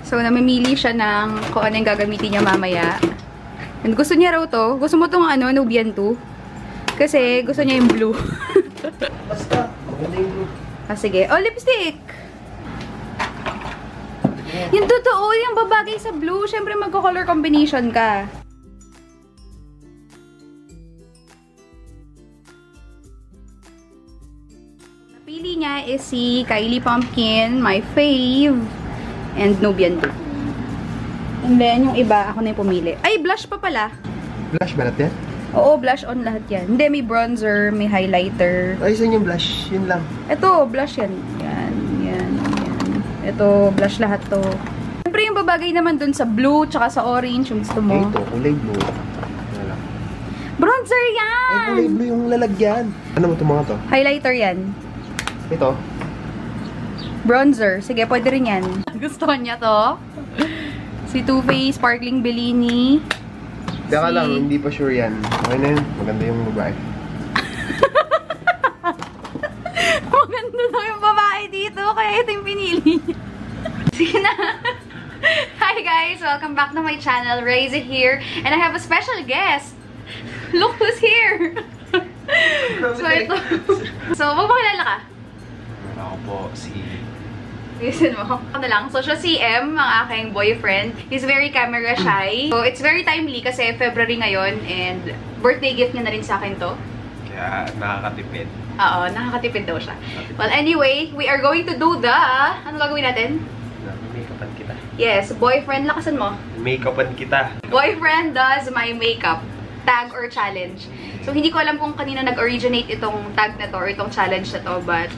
So, namimili siya ng kung ano yung gagamitin niya mamaya. And gusto niya raw to. Gusto mo tong ano, Nubian 2? Kasi gusto niya yung blue. Basta, maganda yung blue. Ah, sige. Oh, lipstick! Yung totoo, yung babagay sa blue. Siyempre, magko-color combination ka. Napili niya is si Kylie Pumpkin, my fave, and Nubian 2. And then, yung iba, ako na yung pumili. Ay, blush pa pala. Blush ba natin? Oo, blush on lahat yan. Hindi, may bronzer, may highlighter. Ay, saan yung blush? Yun lang. Ito, blush yan. Yan. Ito, blush lahat to. Siyempre, yung babagay naman dun sa blue, tsaka sa orange, yung gusto mo. Ito, kulay blue. Wala. Bronzer yan! Ay, kulay blue yung lalagyan. Ano mo itong mga to? Highlighter yan. Ito. Bronzer. Sige, pwede rin yan. Gusto niya to. Si Too Faced Sparkling Bellini. Teka lang, hindi pa sure yan. Okay na yun. Maganda yung babae. Maganda daw yung babae dito, kaya ito yung pinili niya. Sige na. Hi guys! Welcome back to my channel. Raise It here. And I have a special guest. Look who's here! So, ito. So, magpakilala ka? Ako po, si... Listen mo. Ano lang. So, siya si M, ang aking boyfriend. He's very camera shy. So, it's very timely kasi February ngayon and birthday gift niya na rin sa akin to. Kaya nakakatipid. Oo, nakakatipid daw siya. Well, anyway, we are going to do the... Ano gagawin natin? Make-upan kita. Yes, boyfriend. Lakasan mo. Make-upan kita. Boyfriend does my makeup. Tag or challenge. So, hindi ko alam kung kanina nag-originate itong tag na to or itong challenge na to, but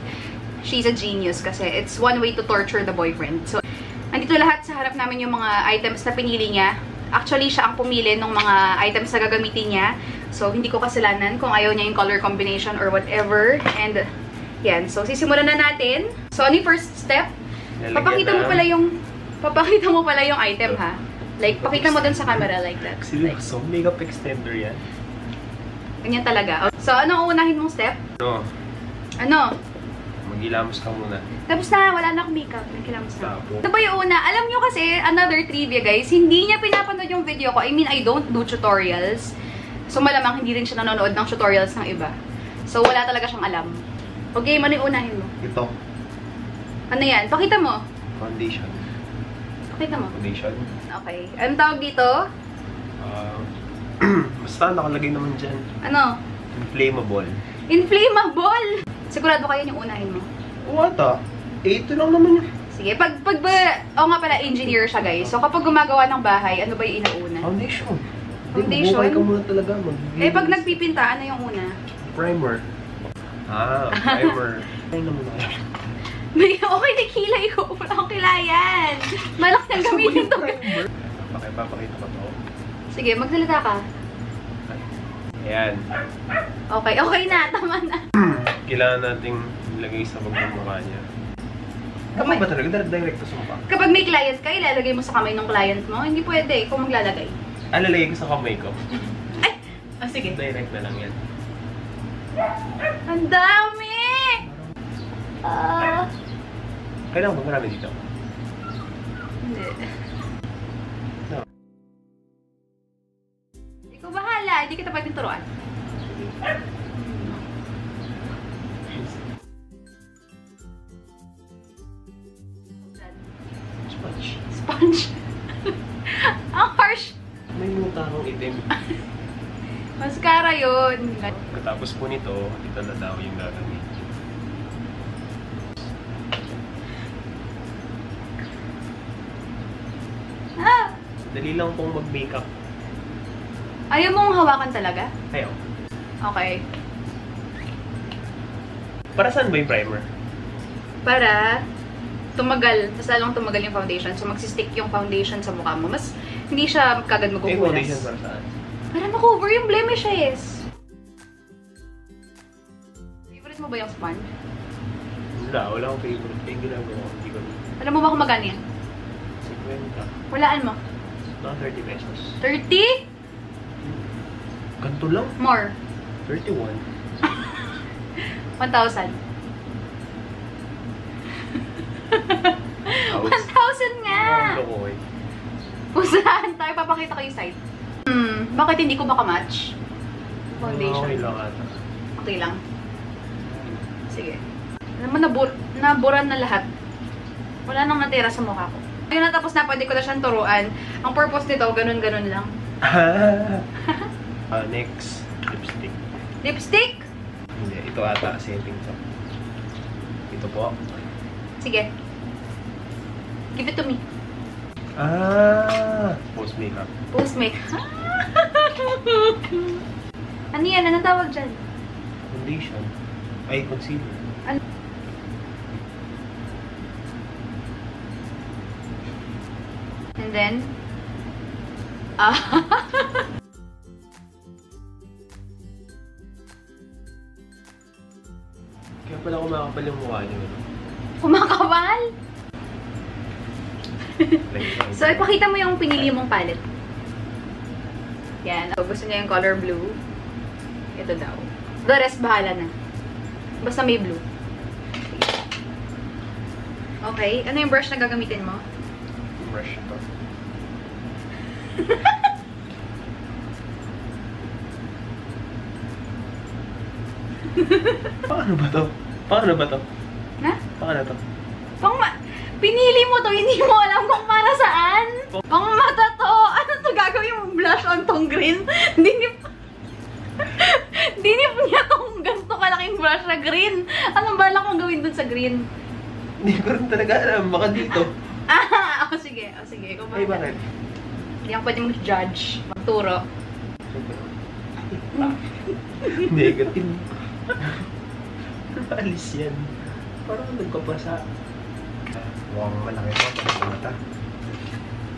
she's a genius kasi it's one way to torture the boyfriend. So, andito lahat sa harap namin yung mga items na pinili niya. Actually, siya ang pumili ng mga items na gagamitin niya. So, hindi ko kasalanan kung ayaw niya yung color combination or whatever. And, yan. So, sisimulan na natin. So, ano yung first step? Papakita mo pala yung item, ha? Like, pakita mo dun sa camera like that. Seryoso? Like, makeup extender yan? Ganyan talaga. So, anong unahin mong step? No. Ano? Maghilamos ka muna. Tapos na, wala na akong makeup. Nagkilamos na. Tapo. Ito pa yung una. Alam nyo kasi, another trivia guys, hindi niya pinapanood yung video ko. I mean, I don't do tutorials. So, malamang hindi rin siya nanonood ng tutorials ng iba. So, wala talaga siyang alam. Okay, ano yung unahin mo? Ito. Ano yan? Pakita mo. Foundation. Pakita mo. Foundation. Okay. Anong tawag dito? Basta nakalagay naman dyan. Ano? Inflammable. Inflammable! Sigurado kayo yung unahin mo. What ah? Ito lang naman yun. Sige, oo nga pala, engineer siya guys. So, kapag gumagawa ng bahay, ano ba yung inauna? Foundation. Foundation? Bukay ka muna talaga. Eh, pag nagpipinta, ano yung una? Primer. Ah, primer. Ay naman ako. Okay, nakilay ko. Wala akong kilayan. Malak nang gamitin to. Papakita ko to. Sige, magsalita ka. Ayan. Okay na. Tama na. Kailangan nating ilagay sa pagmamukha niya. Kamay ba talaga? Direct sa mukha? Kapag may client ka, ilalagay mo sa kamay ng client mo. Hindi pwede kung maglalagay. Lalagay ko sa kamay ko. Ay! Oh, sige. Direct na lang yan. Ang dami! Kailangan ba marami dito? Hindi. No. Ikaw bahala. Hindi kita pwedeng turuan. Sponge. Ang harsh. May muta akong itim. Mascara yun. Katapos po nito, ito na daw yung gagawin. Dali lang pong mag-makeup. Ayaw mong hawakan talaga? Ayaw. Okay. Para saan ba yung primer? Para tumagal, mas lalong tumagal yung foundation. So, magsistick yung foundation sa mukha mo. Mas hindi siya kagad Yung magugulas. foundation para saan? Para makover yung blemishes. Favorite mo ba yung sponge? Wala akong favorite. Kaya ginagawa ko, hindi ko. Alam mo ba kung magkano yan? 50. Walaan mo. Mga 30 pesos. 30? Ganito lang? More. 31. 1,000. 1,000 nga! ako eh. Pusahan tayo, papakita ko yung site. Bakit hindi ko makamatch? Foundation. Okay lang ata. Okay lang. Sige. Alam mo, naburan na lahat. Wala nang natira sa mukha ko. Ayun na, tapos na, pwede ko na siyang turuan. Ang purpose nito, ganun-ganun lang. Next, lipstick. Lipstick? Hindi, ito ata, setting to. Ito po. Sige. Give it to me. Post makeup. Post make. Ano yan? Anong tawag dyan? Foundation. Ay, concealer. Ano? And then, Kaya pala kumakapal yung mukha niyo. kumakabal? Like, So, ipakita mo yung pinili mong palette. Yan. Gusto niya yung color blue. Ito daw. The rest, bahala na. Basta may blue. Okay. Ano yung brush na gagamitin mo? brush ito. Paano ba to? Paano ba to? Ha? Paano to? Pinili mo to, hindi mo alam kung para saan. Pang mata to. Ano to gagawin mo? Blush on tong green? Dinip niya tong ganito kalaking brush na green. Anong bala kong gawin dun sa green? Hindi ko rin talaga alam. Baka dito. Sige. Ikaw Ay, bakit? Hindi ako pwede mag-judge. Magturo. Negative. Alis yan. Parang nagpapasa. Mukhang malaki pa para sa mata.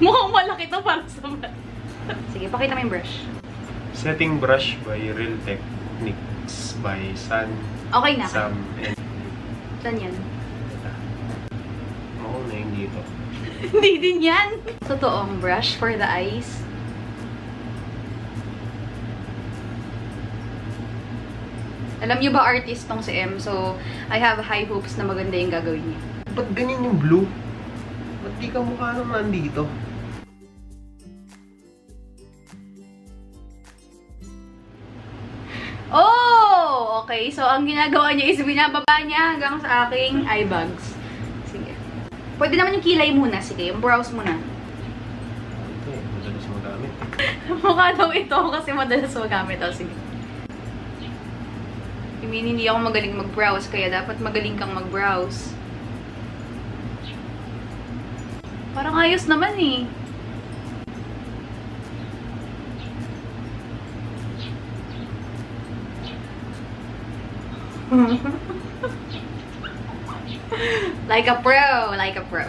Mukhang malaki to para sa mata. Sige, pakita mo yung brush. Setting brush by Real Techniques by Sam. Okay na. Sam and... Saan yan? Mukhang na yung dito. Hindi din yan. Totoong brush for the eyes. Alam niyo ba artist tong si M? So, I have high hopes na maganda yung gagawin niya. Ba't ganyan yung blue? Ba't di ka mukha naman dito? Oh! Okay, so ang ginagawa niya is binababa niya hanggang sa aking eye bags. Sige. Pwede naman yung kilay muna. Sige, yung brows muna. Okay, madalas magamit. Mukha daw ito kasi madalas magamit. Oh, sige. I mean, hindi ako magaling mag-browse, kaya dapat magaling kang mag-browse. Parang ayos naman eh. Like a pro, like a pro.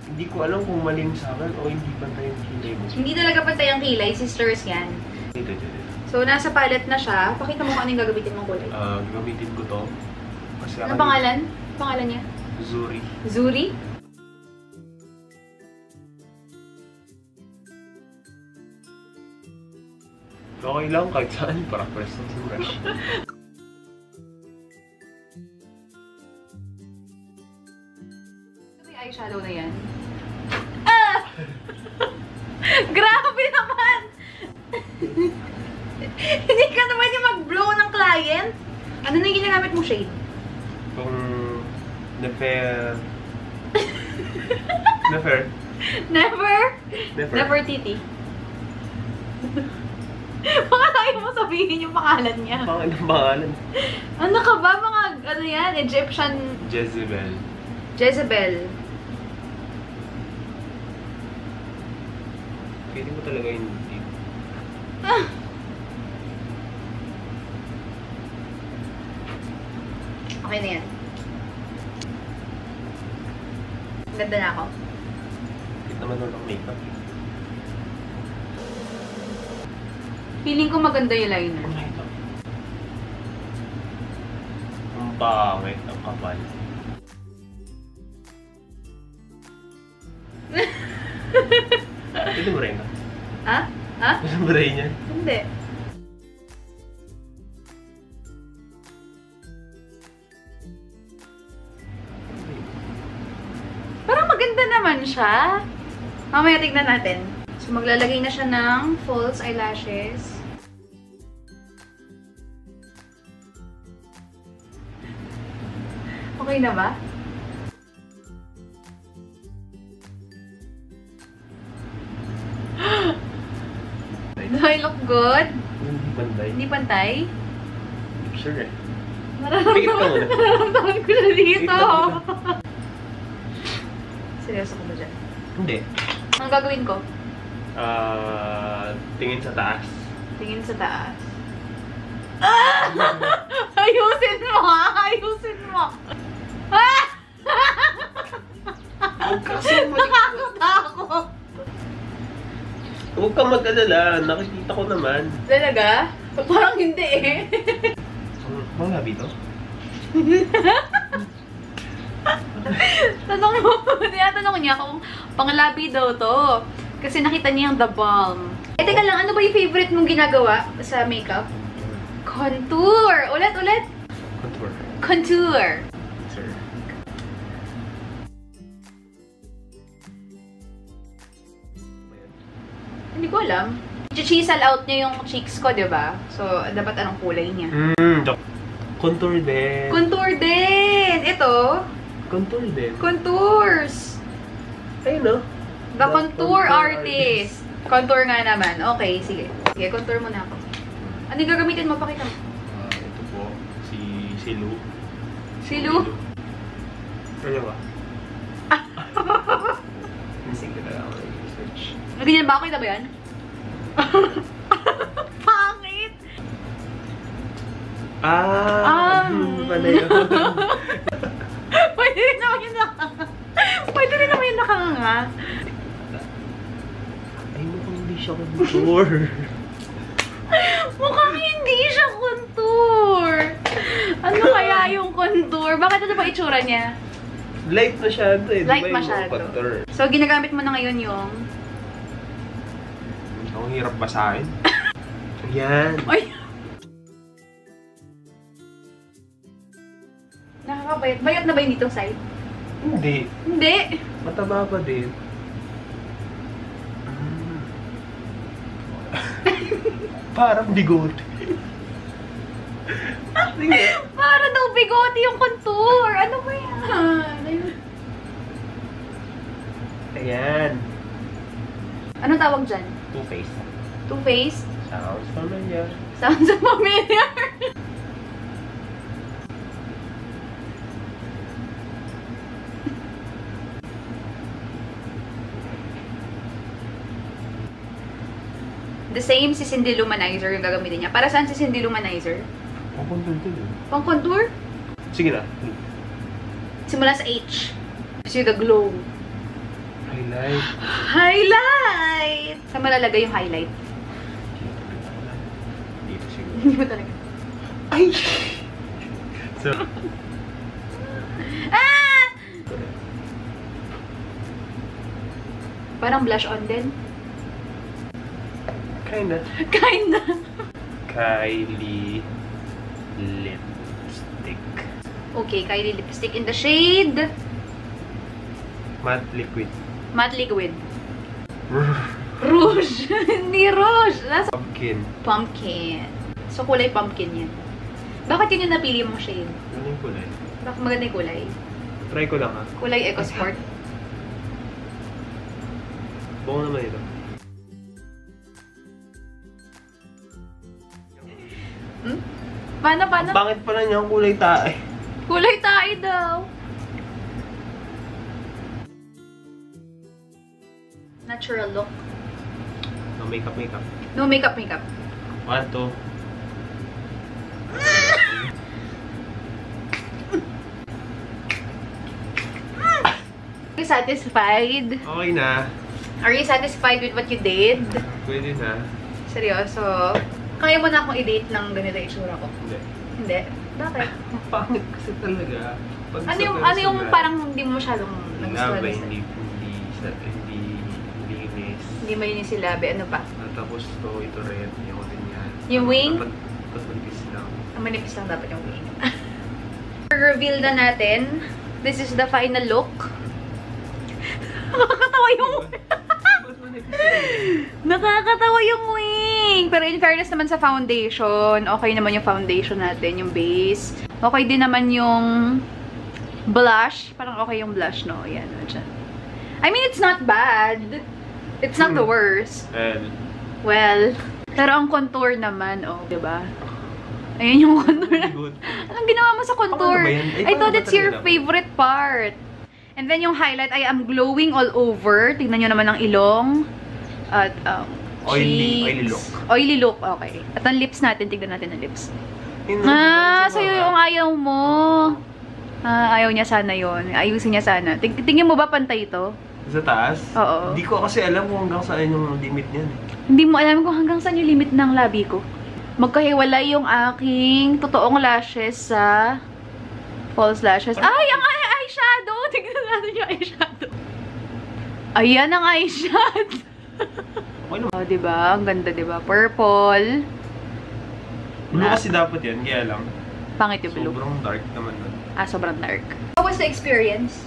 Hindi ko alam kung maling sa akin o hindi pantay yung kilay mo. Hindi talaga pantay ang kilay, sisters yan. Dito. So, nasa palette na siya. Pakita mo kung ano yung gagamitin mong kulay. Gagamitin ko to. Kasi Ano pangalan? Pangalan niya? Zuri. Zuri? Okay lang kahit saan. Para press lang sa brush. Ito yung eyeshadow na yan. Grabe naman! Hindi ka naman yung mag-blow ng client. Ano na yung ginagamit mo shade? Kung Nefer... Nefer? Never titi. Baka tayo mo sabihin yung pangalan niya. Pangalan. Ano ka ba? Mga, ano yan? Egyptian... Jezebel. Feeling ko talaga yung dito. Okay na yan. Ganda na ako. Bakit naman nun ang makeup? Feeling ko maganda yung liner. Oh my God. Ang pangit, ang kapal. Ito mo rin na? Ha? Ha? Ito mo rin yan? Hindi. naman siya. Mamaya tignan natin. So, maglalagay na siya ng false eyelashes. Okay na ba? Do I look good? Hindi pantay. Hindi pantay? Sure eh. Pikit ka muna. Nararamdaman ko siya dito. Pikit ka Seryoso ko ba dyan? Hindi. Ang gagawin ko? Tingin sa taas. Tingin sa taas. Ah! Ayusin mo ha! Ayusin mo! Ah! Nakakatakot! Huwag kang mag-alala. Nakikita ko naman. Talaga? Parang hindi eh. Mga labi to? Tinatanong niya kung panglabi daw to. Kasi nakita niya yung The Balm. Eh, teka lang, ano ba yung favorite mong ginagawa sa makeup? Contour! Ulit, ulit! Contour. Contour! Sir. Hindi ko alam. Chisel out niya yung cheeks ko, diba? So, dapat anong kulay niya? Contour din. Contour din! Ito? Contour din. Contours! Ayun no? The Contour Artist. Contour nga naman. Okay, sige. Sige, contour muna ako. Ano yung gagamitin mo? Pakita mo. Ito po, si Lou. Si Lou? Ano ba? Sige na ako i-search. Ganyan ba? Okay na ba yan? Pangit! Pala yun. Pwede rin naman yung nakanga. Pwede rin naman yung nakanga. Ay, mukhang hindi siya contour. Mukhang hindi siya contour. Ano kaya yung contour? Bakit ano ba itsura niya? Light masyado eh. Light diba masyado. Yung contour? So, ginagamit mo na ngayon yung... Ang hirap basahin. Ayan. Ay! Nakakabayat. Bayat na ba yun ditong side? Hindi. Hindi! Mataba pa din. Parang bigote. Sige. Para daw bigote yung contour! Ano ba yan? Ayan. Anong tawag dyan? Two-faced. Two-faced? Sounds familiar. Sounds familiar! The same si Cindy Luminizer yung gagamitin niya. Para saan si Cindy Luminizer? Pang-contour din eh. Pang contour? Sige na. Simula sa H. See the glow. Highlight. Highlight! Saan malalagay yung highlight? Dito siguro. Hindi mo talaga. Ay! So, Ah! Parang blush on din. kinda. Kinda. Kylie lipstick. Okay, Kylie lipstick in the shade Matte liquid. matte liquid. Rouge. Hindi rouge. Nasa Pumpkin. pumpkin. So, kulay pumpkin yan. Bakit yun yung napili mong shade? Ano yung kulay? Bakit maganda yung kulay? Try ko lang ha. Kulay Eco Sport. Buong naman ito. Hmm? Paano? Bakit pala niya ang kulay tae? Kulay tayo daw. Natural look. No makeup. No makeup. 1, 2. Are you satisfied? Okay na. Are you satisfied with what you did? Pwede na. Seryoso? Kaya mo na akong i-date ng ganito itsura ko? Hindi. Hindi? Bakit? Ang pangit kasi talaga. Pag Ano sa yung personal, parang hindi mo masyadong nagustuhan? labi, hindi linis. Hindi malinis yung labi. Ano pa? Tapos ito rin. Yung rin yan. Yung wing? Dapat manipis lang. Ang manipis lang dapat yung wing. Reveal na natin. This is the final look. Nakakatawa yung nakakatawa yung wing. Pero in fairness naman sa foundation, okay naman yung foundation natin, yung base. Okay din naman yung blush. Parang okay yung blush, no? Ayan, dyan. I mean, it's not bad. It's not the worst. Well, pero ang contour naman, oh, diba? Ayan yung contour. Anong ginawa mo sa contour? I thought it's your favorite part. And then yung highlight, I am glowing all over. Tignan nyo naman ang ilong. At, oily look. Oily look, okay. At ang lips natin, tignan natin ang lips. Sa'yo yung ayaw mo. Ayaw niya sana yun. Ayusin niya sana. Tingin mo ba pantay ito? Sa taas? Oo. Hindi ko kasi alam kung hanggang saan yung limit niyan. Hindi mo alam kung hanggang saan yung limit ng labi ko. Magkahiwalay yung aking totoong lashes sa false lashes. Ay, ang eyeshadow! Tignan natin yung eyeshadow. Ayan ang eyeshadow. Okay naman. Oh, diba? Ang ganda, diba? Purple. Blue kasi dapat yan, kaya lang. Pangit yung blue. Sobrang dark naman nun. Sobrang dark. How was the experience?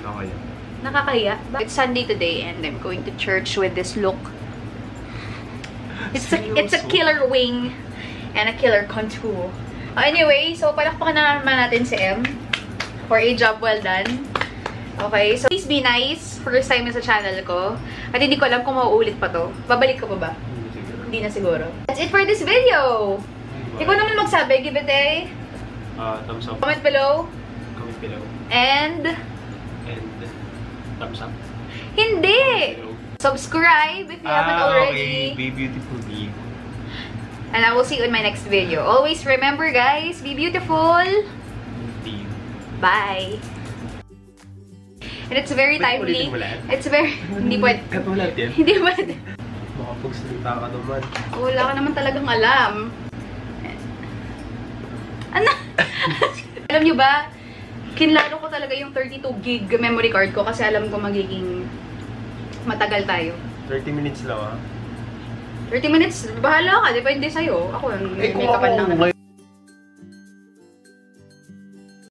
Nakakaya. Nakakaya. It's Sunday today and I'm going to church with this look. It's a killer wing and a killer contour. Anyway, so palakpakan na naman natin si M for a job well done. Okay, so please be nice. First time sa channel ko. At hindi ko alam kung mauulit pa to. Babalik ko pa ba? Hindi na siguro. That's it for this video. Ikaw naman magsabi. Give it a thumbs up. comment below. Comment below. And Thumbs up. hindi! Subscribe if you haven't already. Okay. Be beautiful, be. And I will see you in my next video. Always remember, guys, be beautiful. Bye. And it's very timely. It's very... Hindi pwede. Kat mo lahat yan? Hindi pwede. Makapagsalita ka naman. Wala ka naman talagang alam. Ano? Alam nyo ba? Kinlaro ko talaga yung 32 gig memory card ko kasi alam ko magiging matagal tayo. 30 minutes lang, ha? 30 minutes? Bahala ka. Depende sa'yo. Ako, may kapan lang naman.